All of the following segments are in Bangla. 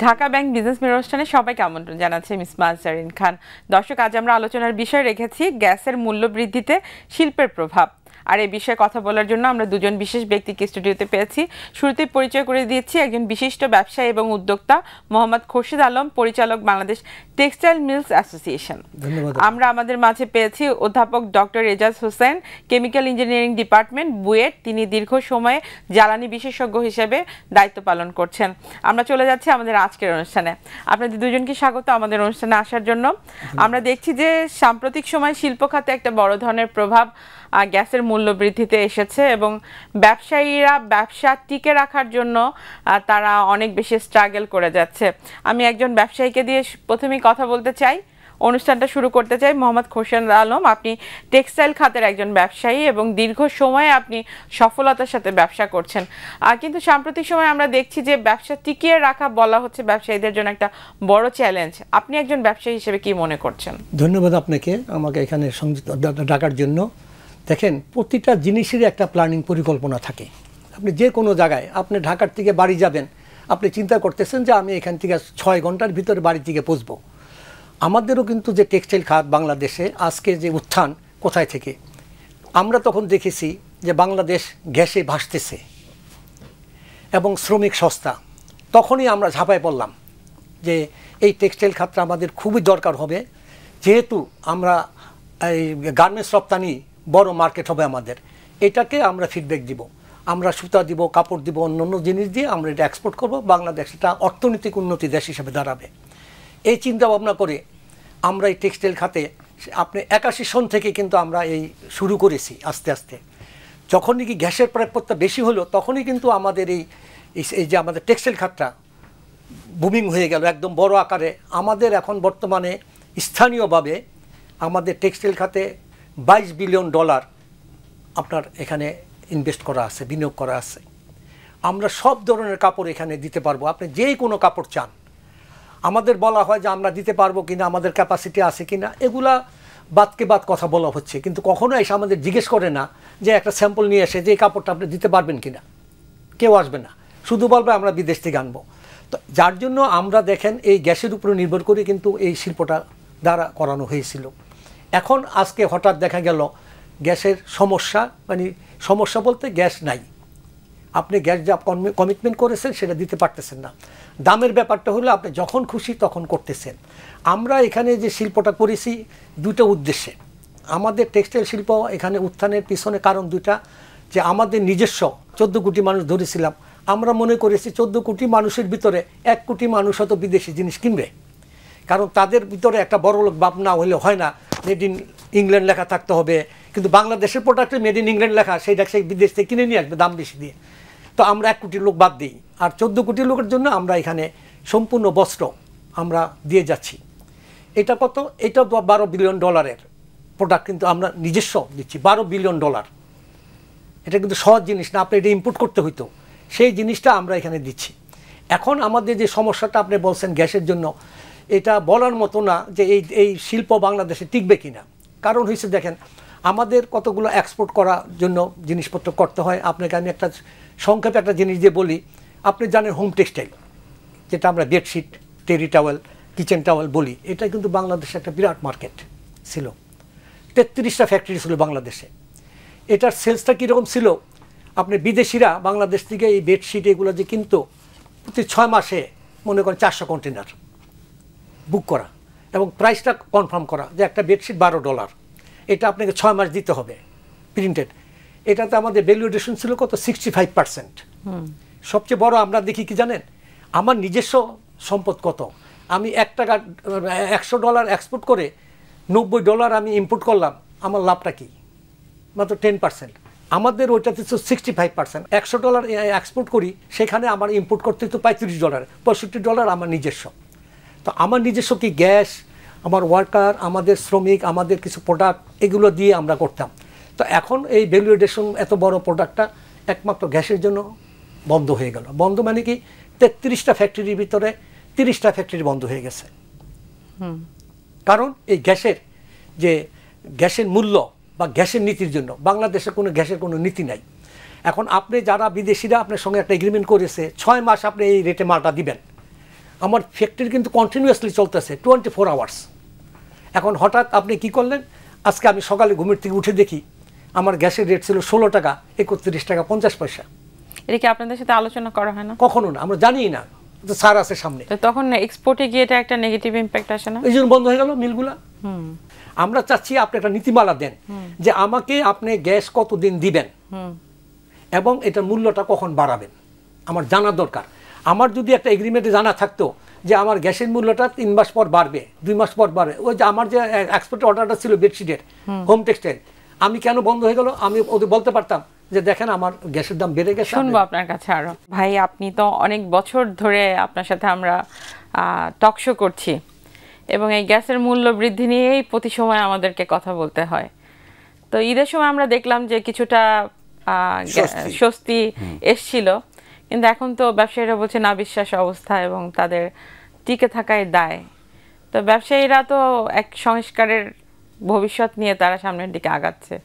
ঢাকা ব্যাংক বিজনেস মের অনুষ্ঠানে সবাইকে আমন্ত্রণ জানাচ্ছে মিস মাহজারিন খান। দর্শক, আজ আমরা আলোচনার বিষয় রেখেছি গ্যাসের মূল্য বৃদ্ধিতে শিল্পের প্রভাব। আর এই বিষয়ে কথা বলার জন্য আমরা দুজন বিশেষ ব্যক্তিকে স্টুডিওতে পেয়েছি। শুরুতেই পরিচয় করে দিচ্ছি একজন বিশিষ্ট ব্যবসায়ী এবং উদ্যোক্তা মোহাম্মদ খোরশেদ আলম, পরিচালক বাংলাদেশ টেক্সটাইল মিলস অ্যাসোসিয়েশন। আমরা আমাদের মাঝে পেয়েছি অধ্যাপক doctor Ejaz Hossain, chemical engineering department, BUET. তিনি দীর্ঘ সময়ে জ্বালানি বিশেষজ্ঞ হিসেবে দায়িত্ব পালন করছেন। আমরা চলে যাচ্ছি আমাদের আজকের অনুষ্ঠানে। আপনাদের দুজনকে স্বাগত আমাদের অনুষ্ঠানে আসার জন্য। আমরা দেখছি যে সাম্প্রতিক সময় শিল্প খাতে একটা বড় ধরনের প্রভাব গ্যাসের মূল্য বৃদ্ধিতে এসেছে এবং ব্যবসায়ীরা ব্যবসা টিকে রাখার জন্য তারা অনেক বেশি স্ট্রাগল করে যাচ্ছে। আমি একজন ব্যবসায়ীকে দিয়ে প্রথমেই কথা বলতে চাই, অনুষ্ঠানটা শুরু করতে চাই। মোহাম্মদ খোরশেদ আলম, আপনি টেক্সটাইল খাতের একজন ব্যবসায়ী এবং দীর্ঘ সময়ে আপনি সফলতার সাথে ব্যবসা করছেন। কিন্তু সাম্প্রতিক সময় আমরা দেখছি যে ব্যবসা টিকিয়ে রাখা বলা হচ্ছে ব্যবসায়ীদের জন্য একটা বড় চ্যালেঞ্জ। আপনি একজন ব্যবসায়ী হিসেবে কি মনে করছেন? ধন্যবাদ আপনাকে আমাকে এখানে সংযুক্ত ডাকার জন্য। দেখেন, প্রতিটা জিনিসেরই একটা প্ল্যানিং পরিকল্পনা থাকে। আপনি যে কোনো জায়গায়, আপনি ঢাকার থেকে বাড়ি যাবেন, আপনি চিন্তা করতেছেন যে আমি এখান থেকে 6 ঘন্টার ভিতরে বাড়ি থেকে পৌঁছবো। আমাদেরও কিন্তু যে টেক্সটাইল খাত বাংলাদেশে আজকে যে উত্থান কোথায় থেকে, আমরা তখন দেখেছি যে বাংলাদেশ গ্যাসে ভাসতেছে এবং শ্রমিক সস্তা। তখনই আমরা ঝাঁপায় পড়লাম যে এই টেক্সটাইল খাতটা আমাদের খুবই দরকার হবে, যেহেতু আমরা এই গার্মেন্টস রপ্তানি বড় মার্কেট হবে আমাদের। এটাকে আমরা ফিডব্যাক দিব, আমরা সুতা দিব, কাপড় দিব, অন্য জিনিস দিয়ে আমরা এটা এক্সপোর্ট করব। বাংলাদেশ এটা অর্থনৈতিক উন্নতি দেশ হিসেবে দাঁড়াবে। এই চিন্তা ভাবনা করে আমরা এই টেক্সটাইল খাতে আপনি 81 সন থেকে কিন্তু আমরা এই শুরু করেছি আস্তে আস্তে। যখনই কি গ্যাসের প্রাপ্যতা বেশি হলো তখনই কিন্তু আমাদের এই যে আমাদের টেক্সটাইল খাতটা বুমিং হয়ে গেল একদম বড় আকারে। আমাদের এখন বর্তমানে স্থানীয়ভাবে আমাদের টেক্সটাইল খাতে $22 বিলিয়ন আপনার এখানে ইনভেস্ট করা আছে, বিনিয়োগ করা আছে। আমরা সব ধরনের কাপড় এখানে দিতে পারবো, আপনি যেই কোনো কাপড় চান। আমাদের বলা হয় যে আমরা দিতে পারবো কিনা, আমাদের ক্যাপাসিটি আছে কিনা, এগুলা বাদকে বাদ কথা বলা হচ্ছে, কিন্তু কখনো এসে আমাদের জিজ্ঞেস করে না যে একটা স্যাম্পল নিয়ে এসে যে এই কাপড়টা আপনি দিতে পারবেন কিনা। কেউ আসবে না, শুধু বলবে আমরা বিদেশ থেকে আনবো। তো যার জন্য আমরা দেখেন এই গ্যাসের উপরে নির্ভর করে কিন্তু এই শিল্পটা দ্বারা করানো হয়েছিল। এখন আজকে হঠাৎ দেখা গেল গ্যাসের সমস্যা, মানে সমস্যা বলতে গ্যাস নাই, আপনি গ্যাস যা কমিটমেন্ট করেছেন সেটা দিতে পারতেছেন না। দামের ব্যাপারটা হলো আপনি যখন খুশি তখন করতেছেন। আমরা এখানে যে শিল্পটা করেছি দুটো উদ্দেশ্যে। আমাদের টেক্সটাইল শিল্প এখানে উত্থানের পিছনে কারণ দুটা, যে আমাদের নিজস্ব 14 কোটি মানুষ ধরেছিলাম। আমরা মনে করেছি 14 কোটি মানুষের ভিতরে 1 কোটি মানুষ হয়তো বিদেশি জিনিস কিনবে, কারণ তাদের ভিতরে একটা বড় লোক ভাবনা হলে হয় না, মেড ইন ইংল্যান্ড লেখা থাকতে হবে, কিন্তু বাংলাদেশের প্রোডাক্টে মেড ইন ইংল্যান্ড লেখা, সেইটা সেই বিদেশ থেকে কিনে নিয়ে আসবে দাম বেশি দিয়ে। তো আমরা 1 কোটি লোক বাদ দিই, আর 14 কোটি লোকের জন্য আমরা এখানে সম্পূর্ণ বস্ত্র আমরা দিয়ে যাচ্ছি। এটা কত? এটা $12 বিলিয়ন প্রোডাক্ট, কিন্তু আমরা নিজস্ব দিচ্ছি $12 বিলিয়ন। এটা কিন্তু সহজ জিনিস না, আপনি এটা ইম্পোর্ট করতে হইতো, সেই জিনিসটা আমরা এখানে দিচ্ছি। এখন আমাদের যে সমস্যাটা আপনি বলছেন গ্যাসের জন্য, এটা বলার মতো না যে এই শিল্প বাংলাদেশে টিকবে কিনা। কারণ হয়েছে দেখেন, আমাদের কতগুলো এক্সপোর্ট করার জন্য জিনিসপত্র করতে হয়। আপনাকে আমি একটা সংক্ষেপে একটা জিনিস দিয়ে বলি। আপনি জানেন হোম টেক্সটাইল, যেটা আমরা বেডশিট, টেরি টাওয়েল, কিচেন টাওয়েল বলি, এটা কিন্তু বাংলাদেশে একটা বিরাট মার্কেট ছিল। 33টা ফ্যাক্টরি ছিল বাংলাদেশে। এটার সেলসটা কীরকম ছিল, আপনি বিদেশিরা বাংলাদেশ থেকে এই বেডশিট এগুলো যে কিনতো, প্রতি 6 মাসে মনে করেন 400 কন্টেনার বুক করা এবং প্রাইসটা কনফার্ম করা যে একটা বেডশিট $12, এটা আপনাকে 6 মাস দিতে হবে প্রিন্টেড। এটাতে আমাদের ভ্যালুয়েশন ছিল কত? 65%। সবচেয়ে বড় আমরা দেখি কি জানেন, আমার নিজস্ব সম্পদ কত, আমি $100 এক্সপোর্ট করে $90 আমি ইম্পোর্ট করলাম, আমার লাভটা কি? মাত্র 10%। আমাদের ওইটাতে তো 65%। $100 এক্সপোর্ট করি, সেখানে আমার ইম্পোর্ট করতে তো $35, $65 আমার নিজস্ব। তো আমার নিজস্ব কি গ্যাস, আমার ওয়ার্কার, আমাদের শ্রমিক, আমাদের কিছু প্রোডাক্ট, এগুলো দিয়ে আমরা করতাম। তো এখন এই ভ্যালুয়েশন এত বড় প্রোডাক্টটা একমাত্র গ্যাসের জন্য বন্ধ হয়ে গেল। বন্ধ মানে কি, 33টা ফ্যাক্টরির ভিতরে 30টা ফ্যাক্টরি বন্ধ হয়ে গেছে। কারণ এই গ্যাসের মূল্য বা গ্যাসের নীতির জন্য বাংলাদেশে কোনো গ্যাসের কোনো নীতি নাই। এখন আপনি যারা বিদেশিরা আপনার সঙ্গে একটা এগ্রিমেন্ট করেছে 6 মাস আপনি এই রেটে মালটা দিবেন, আমার ফ্যাক্টরি কিন্তু কন্টিনিউয়াসলি চলতেছে 24 আওয়ার্স। এখন হঠাৎ আপনি কি করলেন, আজকে আমি সকালে ঘুমের থেকে উঠে দেখি আমার গ্যাসের রেট ছিল 16 টাকা 31 টাকা 50 পয়সা। এটা কি আপনাদের সাথে আলোচনা করা হয় না? কখনো না, আমরা জানিই না, স্যার আছে সামনে। তো তখন এক্সপোর্টে গিয়ে এটা একটা নেগেটিভ ইম্প্যাক্ট আসে না? এই জন্য বন্ধ হয়ে গেল মিলগুলা। আমরা চাচ্ছি আপনি একটা নীতিমালা দেন যে আমাকে আপনি গ্যাস কতদিন দিবেন এবং এটার মূল্যটা কখন বাড়াবেন, আমার জানা দরকার। আমার যদি একটা এগ্রিমেন্টে জানা থাকতো যে আমার গ্যাসের মূল্যটা 3 মাস পর বাড়বে, 2 মাস পর বাড়বে, ওই যে আমার যে এক্সপোর্টের অর্ডারটা ছিল বেডশিটের, হোম টেক্সটাইল, আমি কেন বন্ধ হয়ে গেল? আমি ওদের বলতে পারতাম যে দেখেন আমার গ্যাসের দাম বেড়ে গেছে। শুনবো আপনার কাছে আরো। ভাই, আপনি তো অনেক বছর ধরে আপনার সাথে আমরা টক শো করছি এবং এই গ্যাসের মূল্য বৃদ্ধি নিয়েই প্রতি সময় আমাদেরকে কথা বলতে হয়। তো ঈদের সময় আমরা দেখলাম যে কিছুটা স্বস্তি এসছিল, কিন্তু এখন তো ব্যবসায়ীরা বলছে না বিশ্বাস অবস্থা এবং তাদের টিকে থাকাই দায়। তো ব্যবসায়ীরা তো এক সংস্কারের ভবিষ্যৎ নিয়ে তারা সামনের দিকে আগাচ্ছে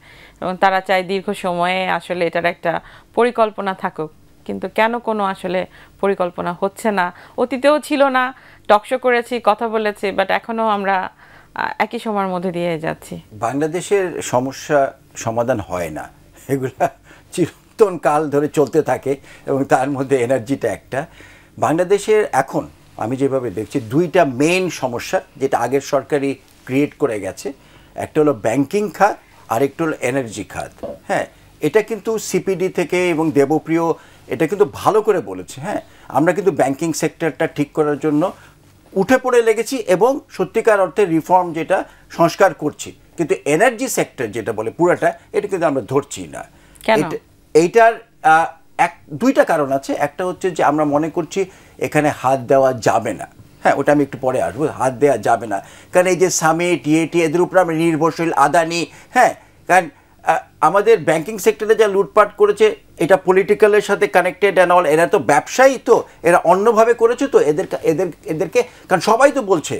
এবং তারা চায় দীর্ঘ সময়ে আসলে এটার একটা পরিকল্পনা থাকুক, কিন্তু কেন কোনো আসলে পরিকল্পনা হচ্ছে না? অতীতেও ছিল না, টকশো করেছি, কথা বলেছি, বাট এখনো আমরা একই সময়ের মধ্যে দিয়ে যাচ্ছি। বাংলাদেশের সমস্যা সমাধান হয় না, এগুলা চিরন্তন কাল ধরে চলতে থাকে এবং তার মধ্যে এনার্জিটা একটা। বাংলাদেশের এখন আমি যেভাবে দেখছি দুইটা মেইন সমস্যা যেটা আগের সরকারই ক্রিয়েট করে গেছে, একটা হলো ব্যাংকিং খাত আর একটা হলো এনার্জি খাত। হ্যাঁ, এটা কিন্তু সিপিডি থেকে এবং দেবপ্রিয় এটা কিন্তু ভালো করে বলেছে। হ্যাঁ, আমরা কিন্তু ব্যাংকিং সেক্টরটা ঠিক করার জন্য উঠে পড়ে লেগেছি এবং সত্যিকার অর্থে রিফর্ম যেটা সংস্কার করছি, কিন্তু এনার্জি সেক্টর যেটা বলে পুরাটা এটা কিন্তু আমরা ধরছি না। এইটার দুইটা কারণ আছে। একটা হচ্ছে যে আমরা মনে করছি এখানে হাত দেওয়া যাবে না। হ্যাঁ, ওটা আমি একটু পরে আসবো। হাত দেওয়া যাবে না কারণ এই যে সামিট ইয়েটি এদের উপর আমরা নির্ভরশীল, আদানি। হ্যাঁ, কারণ আমাদের ব্যাংকিং সেক্টরে যা লুটপাট করেছে এটা পলিটিক্যালের সাথে কানেক্টেড অ্যান্ড অল। এরা তো ব্যবসায়ী, তো এরা অন্যভাবে করেছে। তো এদেরকে কারণ সবাই তো বলছে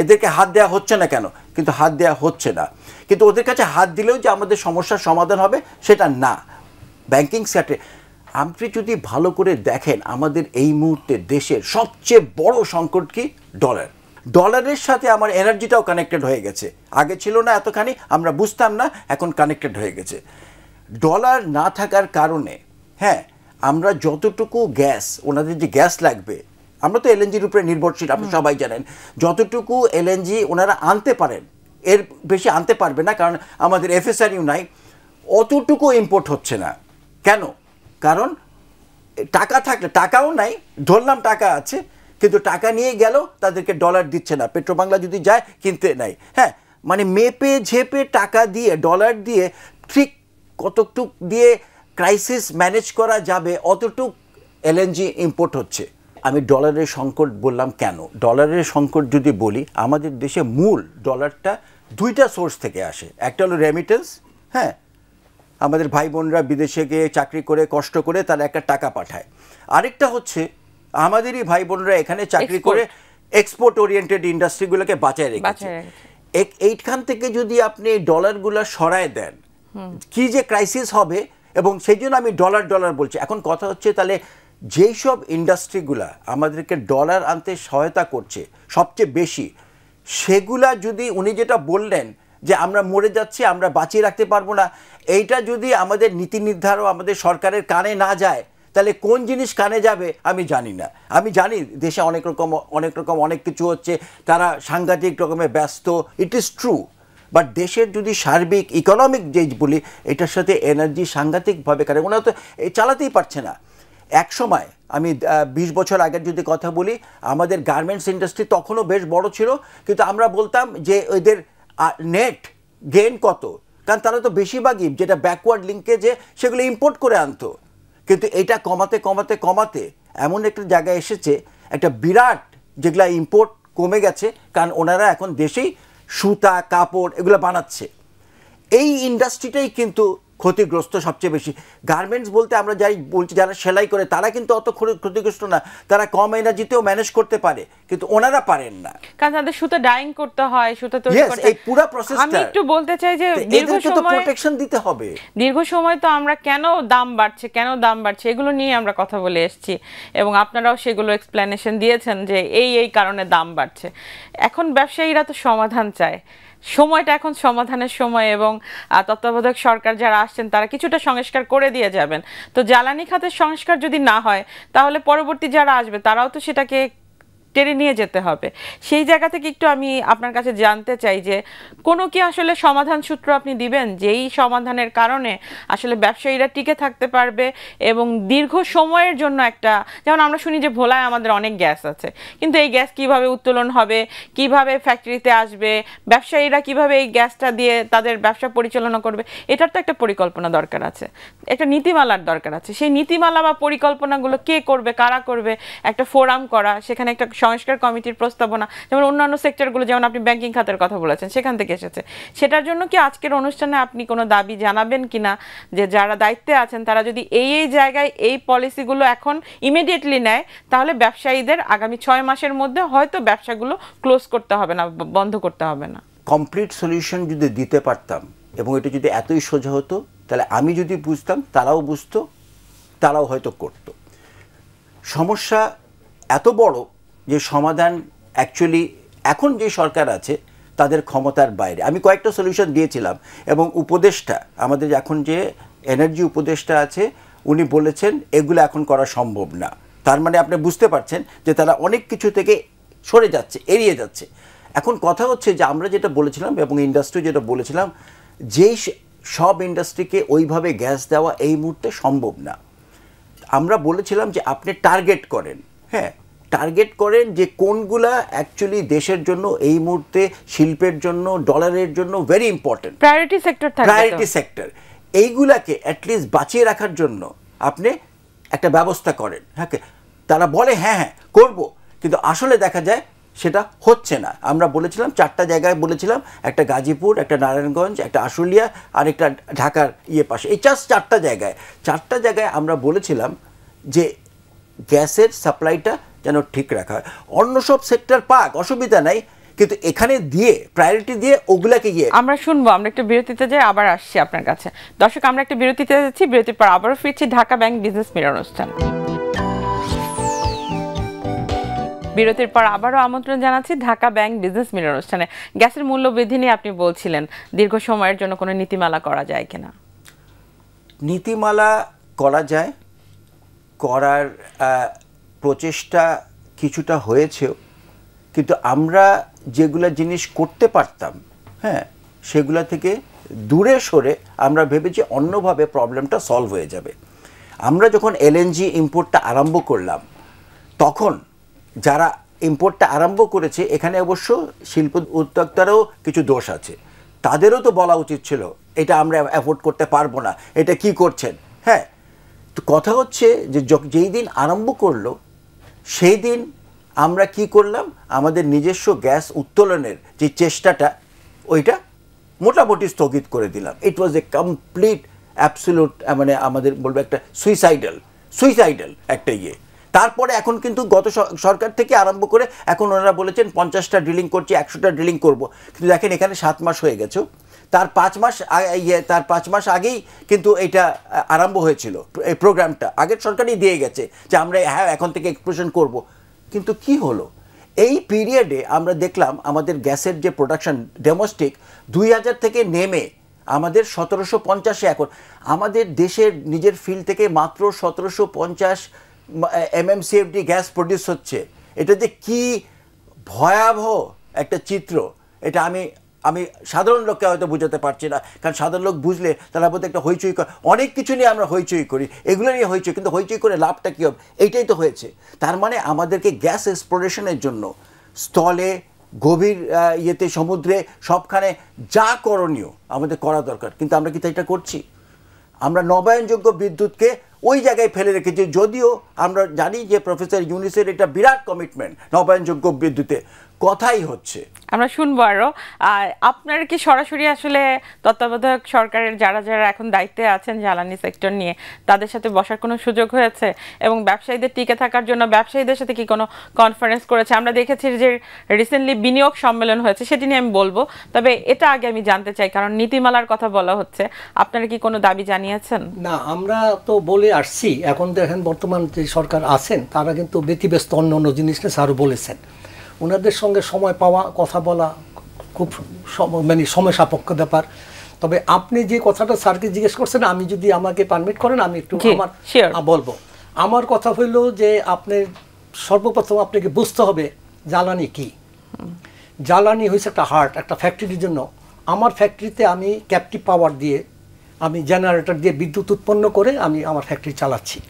এদেরকে হাত দেওয়া হচ্ছে না কেন, কিন্তু হাত দেওয়া হচ্ছে না। কিন্তু ওদের কাছে হাত দিলেও যে আমাদের সমস্যার সমাধান হবে সেটা না। ব্যাংকিং সেক্টরে আপনি যদি ভালো করে দেখেন আমাদের এই মুহূর্তে দেশের সবচেয়ে বড় সংকট কি? ডলারের সাথে আমার এনার্জিটাও কানেক্টেড হয়ে গেছে। আগে ছিল না এতখানি, আমরা বুঝতাম না, এখন কানেক্টেড হয়ে গেছে। ডলার না থাকার কারণে হ্যাঁ আমরা যতটুকু গ্যাস, ওনাদের যে গ্যাস লাগবে, আমরা তো এলএনজির উপরে নির্ভরশীল, আপনি সবাই জানেন, যতটুকু এলএনজি ওনারা আনতে পারেন এর বেশি আনতে পারবে না, কারণ আমাদের এফএসআরইউ নাই, অতটুকু ইম্পোর্ট হচ্ছে না। কেন? কারণ টাকা থাকলে, টাকাও নাই, ধরলাম টাকা আছে, কিন্তু টাকা নিয়ে গেল তাদেরকে ডলার দিচ্ছে না। পেট্রোবাংলা যদি যায় কিনতে নাই। হ্যাঁ, মানে মেপে ঝেপে টাকা দিয়ে ডলার দিয়ে ঠিক কতটুক দিয়ে ক্রাইসিস ম্যানেজ করা যাবে অতটুক এলএনজি ইম্পোর্ট হচ্ছে। আমি ডলারের সংকট বললাম কেন? ডলারের সংকট যদি বলি, আমাদের দেশে মূল ডলারটা দুইটা সোর্স থেকে আসে। একটা হলো রেমিটেন্স। হ্যাঁ, আমাদের ভাই বোনরা বিদেশে গিয়ে চাকরি করে কষ্ট করে তারা একটা টাকা পাঠায়। আরেকটা হচ্ছে আমাদেরই ভাই বোনরা এখানে চাকরি করে এক্সপোর্ট ওরিয়েন্টেড ইন্ডাস্ট্রিগুলোকে বাঁচায় রেখেছে। এইখান থেকে যদি আপনি ডলারগুলো সরায় দেন, কি যে ক্রাইসিস হবে। এবং সেই জন্য আমি ডলার বলছি। এখন কথা হচ্ছে তাহলে যেই সব ইন্ডাস্ট্রিগুলা আমাদেরকে ডলার আনতে সহায়তা করছে সবচেয়ে বেশি, সেগুলা যদি উনি যেটা বললেন যে আমরা মরে যাচ্ছি, আমরা বাঁচিয়ে রাখতে পারবো না, এইটা যদি আমাদের নীতি নির্ধারক আমাদের সরকারের কানে না যায়, তাহলে কোন জিনিস কানে যাবে আমি জানি না। আমি জানি দেশে অনেক রকম অনেক কিছু হচ্ছে, তারা সাংঘাতিক রকমের ব্যস্ত, ইট ইজ ট্রু। বাট দেশের যদি সার্বিক ইকোনমিক যে বলি, এটার সাথে এনার্জি সাংঘাতিকভাবে কারণ ওনারা তো চালাতেই পারছে না। এক সময় আমি 20 বছর আগের যদি কথা বলি, আমাদের গার্মেন্টস ইন্ডাস্ট্রি তখনও বেশ বড় ছিল, কিন্তু আমরা বলতাম যে ওদের নেট গেইন কত, কারণ তারা তো বেশিরভাগই যেটা ব্যাকওয়ার্ড লিঙ্কেজে সেগুলো ইম্পোর্ট করে আনতো। কিন্তু এটা কমাতে এমন একটা জায়গায় এসেছে, একটা বিরাট যেগুলা ইম্পোর্ট কমে গেছে, কারণ ওনারা এখন দেশেই সুতা কাপড় এগুলো বানাচ্ছে। এই ইন্ডাস্ট্রিটাই কিন্তু ক্ষতিগ্রস্ত সবচেয়ে বেশি। গার্মেন্টস বলতে আমরা যাই বলছি যারা সেলাই করে তারা কিন্তু অত ক্ষতিগ্রস্ত না, তারা কম এনার্জিতেও ম্যানেজ করতে পারে, কিন্তু ওনারা পারেন না, কারণ তাদের সুতো ডাইং করতে হয়, সুতো তৈরি করতে। এই পুরো প্রসেসটা আমি একটু বলতে চাই যে দীর্ঘ সময় প্রোটেকশন দিতে হবে। দীর্ঘ সময় তো আমরা কেন দাম বাড়ছে এগুলো নিয়ে আমরা কথা বলে এসেছি, এবং আপনারাও সেগুলো এক্সপ্লেনেশন দিয়েছেন যে এই কারণে দাম বাড়ছে। এখন ব্যবসায়ীরা তো সমাধান চায়, সময়টা এখন সমাধানের সময়, এবং তত্ত্বাবধায়ক সরকার যারা আসছেন তারা কিছুটা সংস্কার করে দিয়ে যাবেন। তো জ্বালানি খাতের সংস্কার যদি না হয় তাহলে পরবর্তী যারা আসবে তারাও তো সেটাকে টেনে নিয়ে যেতে হবে। সেই জায়গা থেকে একটু আমি আপনার কাছে জানতে চাই যে কোনো কি আসলে সমাধান সূত্র আপনি দিবেন, যেই সমাধানের কারণে আসলে ব্যবসায়ীরা টিকে থাকতে পারবে এবং দীর্ঘ সময়ের জন্য একটা, যেমন আমরা শুনি যে ভোলায় আমাদের অনেক গ্যাস আছে, কিন্তু এই গ্যাস কিভাবে উত্তোলন হবে, কিভাবে ফ্যাক্টরিতে আসবে, ব্যবসায়ীরা কিভাবে এই গ্যাসটা দিয়ে তাদের ব্যবসা পরিচালনা করবে, এটার তো একটা পরিকল্পনা দরকার আছে, একটা নীতিমালার দরকার আছে। সেই নীতিমালা বা পরিকল্পনাগুলো কে করবে, কারা করবে, একটা ফোরাম করা, সেখানে একটা সংস্কার কমিটির প্রস্তাবনা, যেমন অন্যান্য সেক্টরগুলো, যেমন আপনি ব্যাংকিং খাতের কথা বলেছেন, সেখান থেকে এসেছে। সেটার জন্য কি আজকের অনুষ্ঠানে আপনি কোনো দাবি জানাবেন কিনা যে যারা দায়িত্বে আছেন তারা যদি এই জায়গায় এই পলিসিগুলো এখন ইমিডিয়েটলি নেয়, তাহলে ব্যবসায়ীদের আগামী 6 মাসের মধ্যে হয়তো ব্যবসাগুলো ক্লোজ করতে হবে না, বন্ধ করতে হবে না। কমপ্লিট সলিউশন যদি দিতে পারতাম এবং এটা যদি এতই সোজা হতো, তাহলে আমি যদি বুঝতাম, তারাও বুঝতো, তারাও হয়তো করত। সমস্যা এত বড় যে সমাধান অ্যাকচুয়ালি এখন যে সরকার আছে তাদের ক্ষমতার বাইরে। আমি কয়েকটা সলিউশন দিয়েছিলাম, এবং উপদেষ্টা, আমাদের এখন যে এনার্জি উপদেষ্টা আছে, উনি বলেছেন এগুলো এখন করা সম্ভব না। তার মানে আপনি বুঝতে পারছেন যে তারা অনেক কিছু থেকে সরে যাচ্ছে, এড়িয়ে যাচ্ছে। এখন কথা হচ্ছে যে আমরা যেটা বলেছিলাম এবং ইন্ডাস্ট্রি যেটা বলেছিলাম, যেই সব ইন্ডাস্ট্রিকে ওইভাবে গ্যাস দেওয়া এই মুহূর্তে সম্ভব না। আমরা বলেছিলাম যে আপনি টার্গেট করেন, হ্যাঁ, টার্গেট করেন যে কোনগুলা অ্যাকচুয়ালি দেশের জন্য এই মুহূর্তে, শিল্পের জন্য, ডলারের জন্য ভেরি ইম্পর্টেন্ট, প্রায়োরিটি সেক্টর থাকবে, প্রায়োরিটি সেক্টর। এইগুলাকে অ্যাটলিস্ট বাঁচিয়ে রাখার জন্য আপনি একটা ব্যবস্থা করেন। হ্যাঁ, তারা বলে হ্যাঁ হ্যাঁ করব, কিন্তু আসলে দেখা যায় সেটা হচ্ছে না। আমরা বলেছিলাম 4টা জায়গায় বলেছিলাম, একটা গাজীপুর, একটা নারায়ণগঞ্জ, একটা আশুলিয়া, আর একটা ঢাকার পাশে, এই 4টা জায়গায় আমরা বলেছিলাম যে গ্যাসের সাপ্লাইটা যেন ঠিক রাখা হয়। অন্য সব সেক্টর পাক, অসুবিধা নাই, কিন্তু এখানে দিয়ে প্রায়োরিটি দিয়ে ওগুলাকে গিয়ে আমরা শুনবো। আমরা একটু বিরতিতে যাই, আবার আসছি আপনার কাছে। দর্শক, আমরা একটা বিরতিতে যাচ্ছি, বিরতির পর আবারও ফিরছি ঢাকা ব্যাংক বিজনেস মিরর অনুষ্ঠান। বিরতির পর আবারও আমন্ত্রণ জানাচ্ছি ঢাকা ব্যাংক বিজনেস মিরর অনুষ্ঠানে। গ্যাসের মূল্য বৃদ্ধি নিয়ে আপনি বলছিলেন, দীর্ঘ সময়ের জন্য কোনো নীতিমালা করা যায় কিনা? নীতিমালা করা যায়, করার প্রচেষ্টা কিছুটা হয়েছেও, কিন্তু আমরা যেগুলো জিনিস করতে পারতাম, হ্যাঁ, সেগুলা থেকে দূরে সরে আমরা ভেবেছি অন্যভাবে প্রবলেমটা সলভ হয়ে যাবে। আমরা যখন এলএনজি ইম্পোর্টটা আরম্ভ করলাম, তখন যারা ইম্পোর্টটা আরম্ভ করেছে, এখানে অবশ্য শিল্প উদ্যোক্তারাও কিছু দোষ আছে, তাদেরও তো বলা উচিত ছিল এটা আমরা অ্যাফোর্ড করতে পারবো না, এটা কি করছেন। হ্যাঁ, তো কথা হচ্ছে যে যেই দিন আরম্ভ করলো সেই দিন আমরা কি করলাম, আমাদের নিজস্ব গ্যাস উত্তোলনের যে চেষ্টাটা, ওইটা মোটামুটি স্থগিত করে দিলাম। ইট ওয়াজ এ কমপ্লিট অ্যাবসলিউট, মানে আমাদের বলবো একটা সুইসাইডাল একটা ইয়ে। তারপরে এখন কিন্তু গত সরকার থেকে আরম্ভ করে এখন ওনারা বলেছেন 50টা ড্রিলিং করছি, 100টা ড্রিলিং করব, কিন্তু দেখেন এখানে 7 মাস হয়ে গেছে, তার 5 মাস আগেই কিন্তু এটা আরম্ভ হয়েছিল। এই প্রোগ্রামটা আগের সরকারই দিয়ে গেছে যে আমরা হ্যাঁ এখন থেকে এক্সপ্লোশন করব, কিন্তু কি হলো এই পিরিয়ডে আমরা দেখলাম আমাদের গ্যাসের যে প্রোডাকশন ডোমেস্টিক 2000 থেকে নেমে আমাদের 1750 এখন আমাদের দেশের নিজের ফিল্ড থেকে মাত্র 1750 MMCFD গ্যাস প্রডিউস হচ্ছে। এটা যে কি ভয়াবহ একটা চিত্র, এটা আমি সাধারণ লোককে হয়তো বোঝাতে পারছি না, কারণ সাধারণ লোক বুঝলে তারা বলতে একটা হইচই করে, অনেক কিছু নিয়ে আমরা হইচই করি, এগুলো নিয়ে হইচই, কিন্তু হইচই করে লাভটা কী হবে, এইটাই তো হয়েছে। তার মানে আমাদেরকে গ্যাস এক্সপ্লোরেশনের জন্য স্থলে, গভীর ইয়েতে, সমুদ্রে, সবখানে যা করণীয় আমাদের করা দরকার, কিন্তু আমরা কি এটা করছি? আমরা নবায়নযোগ্য বিদ্যুৎকে ওই জায়গায় ফেলে রেখেছি, যদিও আমরা জানি যে প্রফেসর ইউনুসের এটা বিরাট কমিটমেন্ট নবায়নযোগ্য বিদ্যুতে, কথাই হচ্ছে। আমরা শুনবো আরো। আপনার কি সরাসরি আসলে তত্ত্বাবধায়ক সরকারের যারা যারা এখন দায়িত্বে আছেন জ্বালানি সেক্টর নিয়ে তাদের সাথে বসার কোনো সুযোগ হয়েছে, এবং ব্যবসায়ীদের টিকে থাকার জন্য ব্যবসায়ীদের সাথে কি কোনো কনফারেন্স করেছে? আমরা দেখেছি যে রিসেন্টলি বিনিয়োগ সম্মেলন হয়েছে, সেটি নিয়ে আমি বলবো, তবে এটা আগে আমি জানতে চাই কারণ নীতিমালার কথা বলা হচ্ছে, আপনারা কি কোনো দাবি জানিয়েছেন? না, আমরা তো বলে আসছি। এখন দেখেন বর্তমান যে সরকার আছেন তারা কিন্তু ব্যতিব্যস্ত অন্য অন্য জিনিস নিয়ে আরও বলেছেন। ওনাদের সঙ্গে সময় পাওয়া, কথা বলা খুব মানে সময় সাপেক্ষ ব্যাপার। তবে আপনি যে কথাটা স্যারকে জিজ্ঞেস করছেন, আমি যদি আমাকে পারমিট করেন আমি একটু আমার বলবো। আমার কথা হইল যে আপনি সর্বপ্রথম আপনাকে বুঝতে হবে জ্বালানি কি। জ্বালানি হয়েছে একটা হার্ট, একটা ফ্যাক্টরির জন্য। আমার ফ্যাক্টরিতে আমি ক্যাপটিভ পাওয়ার দিয়ে, আমি জেনারেটর দিয়ে বিদ্যুৎ উৎপন্ন করে আমি আমার ফ্যাক্টরি চালাচ্ছি।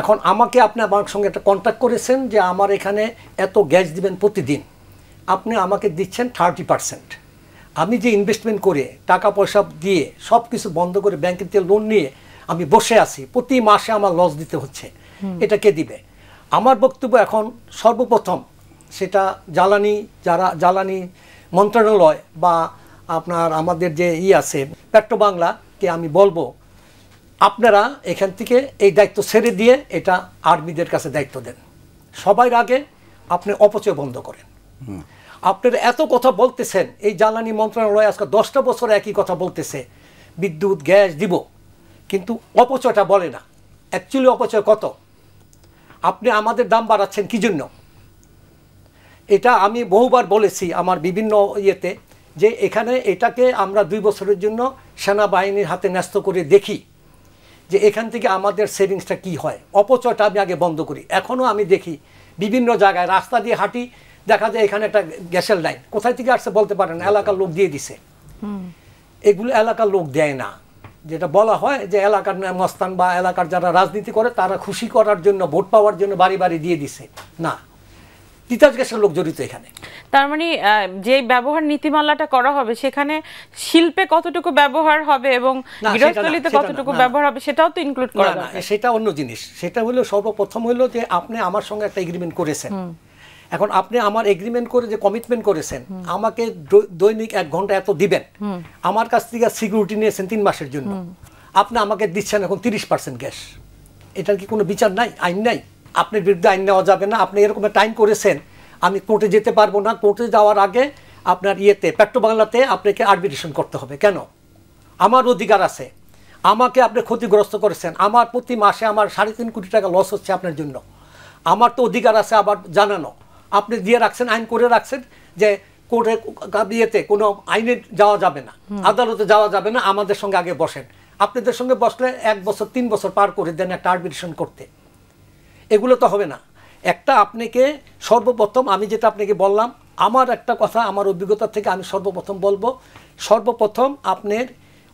এখন আমাকে আপনি আমার সঙ্গে একটা কন্ট্যাক্ট করেছেন যে আমার এখানে এত গ্যাস দিবেন প্রতিদিন, আপনি আমাকে দিচ্ছেন 30%। আমি যে ইনভেস্টমেন্ট করে টাকা পয়সা দিয়ে সব কিছু বন্ধ করে ব্যাংকের থেকে লোন নিয়ে আমি বসে আছি, প্রতি মাসে আমার লস দিতে হচ্ছে, এটা কে দিবে? আমার বক্তব্য এখন সর্বপ্রথম সেটা জ্বালানি মন্ত্রণালয় বা আপনার আমাদের যে আছে পেট্রোবাংলাকে আমি বলবো আপনারা এখান থেকে এই দায়িত্ব ছেড়ে দিয়ে এটা আর্মিদের কাছে দায়িত্ব দেন। সবার আগে আপনি অপচয় বন্ধ করেন। আপনারা এত কথা বলতেছেন, এই জ্বালানি মন্ত্রণালয় আজকে 10টা বছর একই কথা বলতেছে, বিদ্যুৎ গ্যাস দিব, কিন্তু অপচয়টা বলে না। অ্যাকচুয়ালি অপচয় কত? আপনি আমাদের দাম বাড়াচ্ছেন কি জন্য? এটা আমি বহুবার বলেছি আমার বিভিন্ন ইয়েতে যে এখানে এটাকে আমরা 2 বছরের জন্য সেনাবাহিনীর হাতে ন্যস্ত করে দেখি যে এখান থেকে আমাদের সেভিংসটা কি হয়। অপচয়টা আমি আগে বন্ধ করি। এখনও আমি দেখি বিভিন্ন জায়গায় রাস্তা দিয়ে হাঁটি, দেখা যায় এখানে একটা গ্যাসের লাইন, কোথায় থেকে আসছে বলতে পারেন না, এলাকার লোক দিয়ে দিছে। এগুলো এলাকার লোক দেয় না। যেটা বলা হয় যে এলাকার মস্তান বা এলাকার যারা রাজনীতি করে তারা খুশি করার জন্য, ভোট পাওয়ার জন্য বাড়ি বাড়ি দিয়ে দিছে। না, তিতাস গ্যাসের লোক জড়িত এখানে। তার মানে যে ব্যবহার নীতিমালাটা করা হবে সেখানে শিল্পে কতটুকু ব্যবহার হবে এবং গৃহস্থলীতে কতটুকু ব্যবহার হবে সেটাও তো ইনক্লুড করা না, সেটা অন্য জিনিস। সেটা হলো সর্বপ্রথম হলো যে আপনি আমার সঙ্গে একটা এগ্রিমেন্ট করেছেন। এখন আপনি আমার এগ্রিমেন্ট করে যে কমিটমেন্ট করেছেন আমাকে দৈনিক 1 ঘন্টা এত দিবেন, আমার কাছ থেকে সিকিউরিটি নিয়েছেন 3 মাসের জন্য, আপনি আমাকে দিচ্ছেন এখন 30% গ্যাস। এটার কি কোনো বিচার নাই, আইন নাই? আপনার বিরুদ্ধে আইন নেওয়া যাবে না। আপনি এরকম টাইম করেছেন, আমি কোর্টে যেতে পারবো না। কোর্টে যাওয়ার আগে আপনার পেট্রোবাংলাতে আপনাকে আরবিট্রেশন করতে হবে। কেন? আমার অধিকার আছে। আমাকে আপনি ক্ষতিগ্রস্ত করেছেন, আমার প্রতি মাসে আমার 3.5 কোটি টাকা লস হচ্ছে আপনার জন্য। আমার তো অধিকার আছে আবার জানানো। আপনি দিয়ে রাখছেন, আইন করে রাখছেন যে কোর্টে কোনো আইনে যাওয়া যাবে না, আদালতে যাওয়া যাবে না, আমাদের সঙ্গে আগে বসেন। আপনাদের সঙ্গে বসলে 1 বছর 3 বছর পার করে দেন একটা আরবিট্রেশন করতে। এগুলো তো হবে না। একটা আপনাকে সর্বপ্রথম আমি যেটা আপনাকে বললাম, আমার একটা কথা আমার অভিজ্ঞতা থেকে আমি সর্বপ্রথম বলবো, সর্বপ্রথম আপনার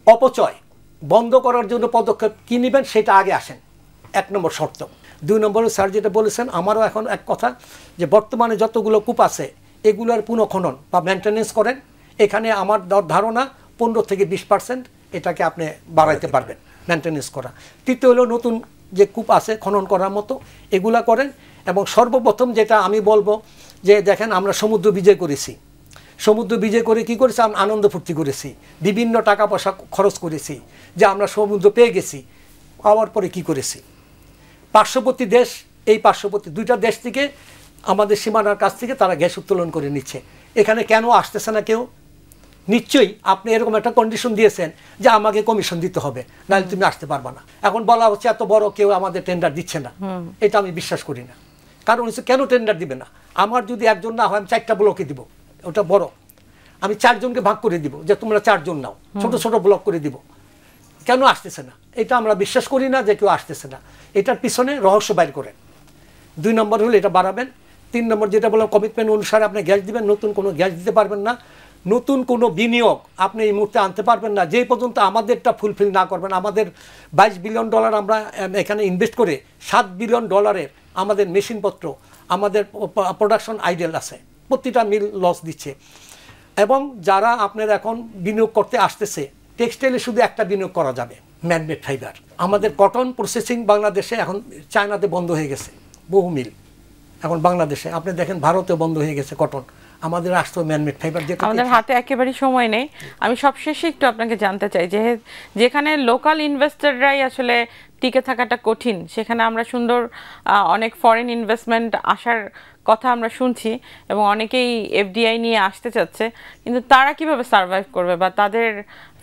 অপচয় বন্ধ করার জন্য পদক্ষেপ কী নেবেন সেটা আগে আসেন, 1 নম্বর শর্ত। 2 নম্বরে স্যার যেটা বলেছেন, আমারও এখন এক কথা যে বর্তমানে যতগুলো কূপ আছে এগুলোর পুনঃখনন বা মেনটেনেন্স করেন। এখানে আমার ধারণা 15 থেকে 20% এটাকে আপনি বাড়াইতে পারবেন মেনটেনেন্স করা। তৃতীয় হলো নতুন যে কূপ আছে খনন করার মতো এগুলা করেন। এবং সর্বপ্রথম যেটা আমি বলবো যে দেখেন আমরা সমুদ্র বিজয় করেছি। সমুদ্র বিজয় করে কি করেছি? আমরা আনন্দ ফুর্তি করেছি, বিভিন্ন টাকা পয়সা খরচ করেছি যে আমরা সমুদ্র পেয়ে গেছি। পাওয়ার পরে কি করেছি? পার্শ্ববর্তী দেশ, এই পার্শ্ববর্তী 2টা দেশ থেকে আমাদের সীমানার কাছ থেকে তারা গ্যাস উত্তোলন করে নিচ্ছে। এখানে কেন আসতেছে না কেউ? নিশ্চয়ই আপনি এরকম একটা কন্ডিশন দিয়েছেন যে আমাকে কমিশন দিতে হবে, নাহলে তুমি আসতে পারবা না। এখন বলা হচ্ছে এত বড় কেউ আমাদের টেন্ডার দিচ্ছে না। এটা আমি বিশ্বাস করি না। কারণ হচ্ছে কেন টেন্ডার দিবে না? আমার যদি 1 জন না হয় আমি 4টা ব্লকে দিব, ওটা বড়। আমি 4 জনকে ভাগ করে দিব যে তোমরা 4 জন নাও, ছোট ছোট ব্লক করে দিব। কেন আসতেছে না? এটা আমরা বিশ্বাস করি না যে কেউ আসতেছে না। এটার পিছনে রহস্য বাইর করেন। 2 নম্বর হলো এটা বাড়াবেন। 3 নম্বর যেটা বললাম কমিটমেন্ট অনুসারে আপনি গ্যাস দিবেন, নতুন কোনো গ্যাস দিতে পারবেন না। নতুন কোনো বিনিয়োগ আপনি এই মুহূর্তে আনতে পারবেন না যে পর্যন্ত আমাদেরটা ফুলফিল না করবেন। আমাদের $22 বিলিয়ন আমরা এখানে ইনভেস্ট করে $7 বিলিয়ন আমাদের মেশিনপত্র, আমাদের প্রোডাকশন আইডেল আছে, প্রতিটা মিল লস দিচ্ছে। এবং যারা আপনার এখন বিনিয়োগ করতে আসতেছে, টেক্সটাইলে শুধু একটা বিনিয়োগ করা যাবে, ম্যানমেড ফাইবার। আমাদের কটন প্রসেসিং বাংলাদেশে এখন চায়নাতে বন্ধ হয়ে গেছে, বহু মিল এখন বাংলাদেশে। আপনি দেখেন ভারতেও বন্ধ হয়ে গেছে কটন, আমাদের আসতো ম্যানমেড ফাইবার যেটা আমাদের হাতে একেবারেই সময় নেই। আমি সবশেষে একটু আপনাকে জানতে চাই যে যেখানে লোকাল ইনভেস্টররাই আসলে টিকে থাকাটা কঠিন, সেখানে আমরা সুন্দর অনেক ফরেন ইনভেস্টমেন্ট আসার কথা আমরা শুনছি এবং অনেকেই এফডিআই নিয়ে আসতে চাচ্ছে, কিন্তু তারা কিভাবে সার্ভাইভ করবে বা তাদের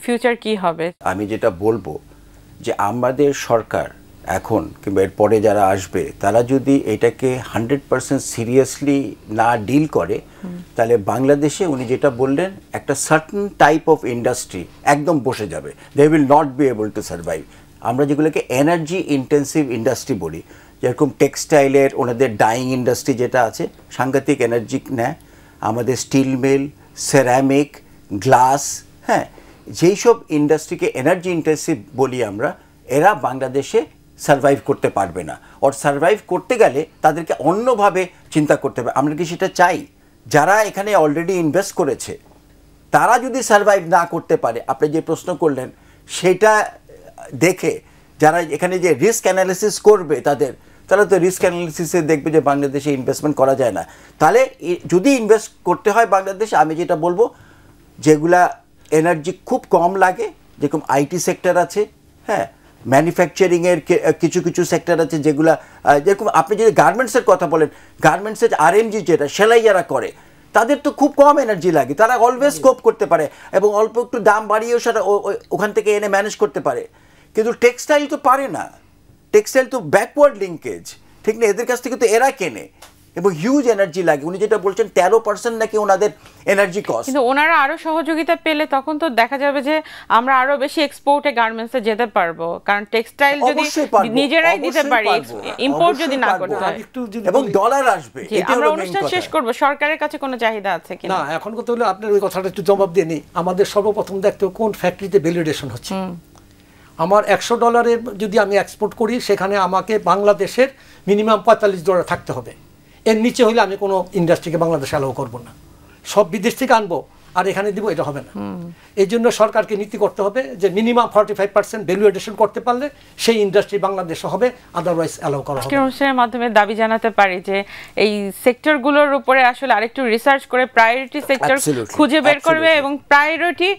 ফিউচার কি হবে? আমি যেটা বলবো যে আমাদের সরকার এখন কিংবা এর পরে যারা আসবে তারা যদি এটাকে 100% সিরিয়াসলি না ডিল করে, তাহলে বাংলাদেশে উনি যেটা বললেন একটা সার্টেন টাইপ অফ ইন্ডাস্ট্রি একদম বসে যাবে, they will not be able to survive. আমরা যেগুলোকে এনার্জি ইন্টেন্সিভ ইন্ডাস্ট্রি বলি, যেরকম টেক্সটাইলের ওনাদের ডাইং ইন্ডাস্ট্রি যেটা আছে সাংঘাতিক এনার্জি নেয়, আমাদের স্টিল মিল, সেরামিক, গ্লাস, হ্যাঁ, যেই সব ইন্ডাস্ট্রিকে এনার্জি ইন্টেন্সিভ বলি আমরা, এরা বাংলাদেশে সার্ভাইভ করতে পারবে না। ওর সার্ভাইভ করতে গেলে তাদেরকে অন্যভাবে চিন্তা করতে হবে। আমরা কি সেটা চাই? যারা এখানে অলরেডি ইনভেস্ট করেছে তারা যদি সার্ভাইভ না করতে পারে, আপনি যে প্রশ্ন করলেন সেটা দেখে যারা এখানে যে রিস্ক অ্যানালিসিস করবে তারা তো রিস্ক অ্যানালিসিসে দেখবে যে বাংলাদেশে ইনভেস্টমেন্ট করা যায় না। তাহলে যদি ইনভেস্ট করতে হয় বাংলাদেশে, আমি যেটা বলবো যেগুলা এনার্জি খুব কম লাগে, যেরকম আইটি সেক্টর আছে, হ্যাঁ, ম্যানুফ্যাকচারিংয়ের কিছু কিছু সেক্টর আছে যেগুলা, যেরকম আপনি যদি গার্মেন্টসের কথা বলেন, গার্মেন্টসের আরএমজি যেটা সেলাই যারা করে তাদের তো খুব কম এনার্জি লাগে, তারা অলওয়েজ কোপ করতে পারে এবং অল্প একটু দাম বাড়িয়েও সেটা ওখান থেকে এনে ম্যানেজ করতে পারে। কিন্তু টেক্সটাইল তো পারে না, টেক্সটাইল তো ব্যাকওয়ার্ড লিঙ্কেজ, ঠিক না? এদের কাছ থেকে তো এরা কেনে এবং হিউজ এনার্জি লাগে। উনি যেটা বলছেন 13% নাকি ওনাদের এনার্জি কস্ট। কিন্তু ওনারা আরো সহযোগিতা পেলে তখন তো দেখা যাবে যে আমরা আরো বেশি এক্সপোর্টে গার্মেন্টসে যেতে পারবো, কারণ টেক্সটাইল যদি নিজেরাই দিতে পারি, ইম্পোর্ট যদি না করতে হয় এবং ডলার আসবে। আমরা অনুষ্ঠান শেষ করব, সরকারের কাছে কোনো চাহিদা আছে কিনা? না, এখন কথা হলো আপনার ওই কথাটা একটু জবাব দিয়ে নিই। আমাদের সর্বপ্রথম দেখতে হবে কোন ফ্যাক্টরিতে ভ্যালিডেশন হচ্ছে। আমার $100 যদি আমি এক্সপোর্ট করি, সেখানে আমাকে বাংলাদেশের মিনিমাম $45 থাকতে হবে। এর নিচে হলে আমি কোনো ইন্ডাস্ট্রিকে বাংলাদেশে অ্যালাউ করবো না। সব বিদেশ থেকে আনবো আর এখানে দিব, এটা হবে না। এই জন্য সরকারকে নীতি করতে হবে যে মিনিমাম 45% ভ্যালু এডিশন করতে পারলে সেই ইন্ডাস্ট্রি বাংলাদেশে হবে, আদারওয়াইজ অ্যালাউ করা হবে। অনুষ্ঠানের মাধ্যমে দাবি জানাতে পারি যে এই সেক্টরগুলোর উপরে আসলে আরেকটু রিসার্চ করে প্রায়োরিটি সেক্টর খুঁজে বের করবে এবং প্রায়োরিটি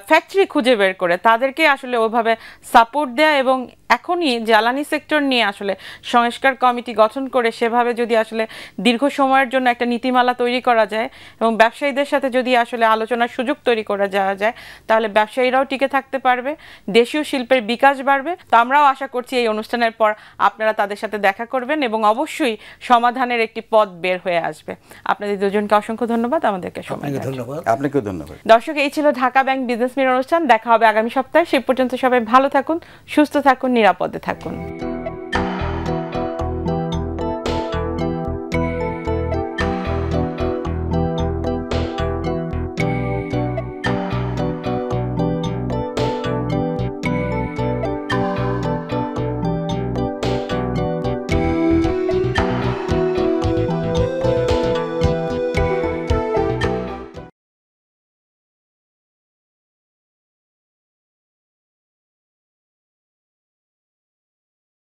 ফ্যাক্টরি খুঁজে বের করে তাদেরকে আসলে ওইভাবে সাপোর্ট দেয়া, এবং এখনই জ্বালানি সেক্টর নিয়ে আসলে সংস্কার কমিটি গঠন করে সেভাবে যদি আসলে দীর্ঘ সময়ের জন্য একটা নীতিমালা তৈরি করা যায় এবং ব্যবসায়ীদের সাথে যদি আসলে আলোচনার সুযোগ তৈরি করা যাওয়া যায়, তাহলে ব্যবসায়ীরাও টিকে থাকতে পারবে, দেশীয় শিল্পের বিকাশ বাড়বে। তো আমরাও আশা করছি এই অনুষ্ঠানের পর আপনারা তাদের সাথে দেখা করবেন এবং অবশ্যই সমাধানের একটি পথ বের হয়ে আসবে। আপনাদের দুজনকে অসংখ্য ধন্যবাদ আমাদেরকে সময় দেওয়ার জন্য। আপনাকেও ধন্যবাদ। দর্শক, এই ছিল ঢাকা ব্যাংক বিজনেস মিরর অনুষ্ঠান। দেখা হবে আগামী সপ্তাহে। সেই পর্যন্ত সবাই ভালো থাকুন, সুস্থ থাকুন, নিরাপদে থাকুন।